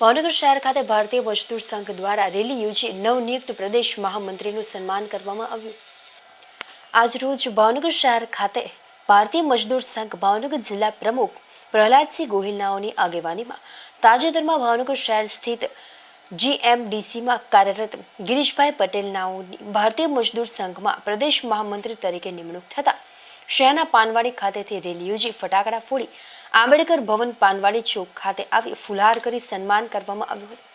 ભાવનગર શહેર ખાતે ભારતીય મજદૂર સંઘ દ્વારા રેલી યોજી નવનિયુક્ત પ્રદેશ મહામંત્રીનું સન્માન કરવામાં આવ્યું। આજરોજ ભાવનગર શહેર ખાતે ભારતીય મજદૂર સંઘ ભાવનગર જિલ્લા પ્રમુખ પ્રહલાદસિંહ ગોહિલનાઓની આગેવાનીમાં તાજેતરમાં ભાવનગર શહેર સ્થિત જીએમડીસીમાં કાર્યરત ગિરીશભાઈ પટેલનાઓની ભારતીય મજદૂર સંઘમાં પ્રદેશ મહામંત્રી તરીકે નિમણૂક થતા શહેરના પાનવાડી ખાતેથી રેલી યોજી ફટાકડા ફોડી આંબેડકર ભવન પાનવાડી ચોક ખાતે આવી ફુલહાર કરી સન્માન કરવામાં આવ્યું હતું।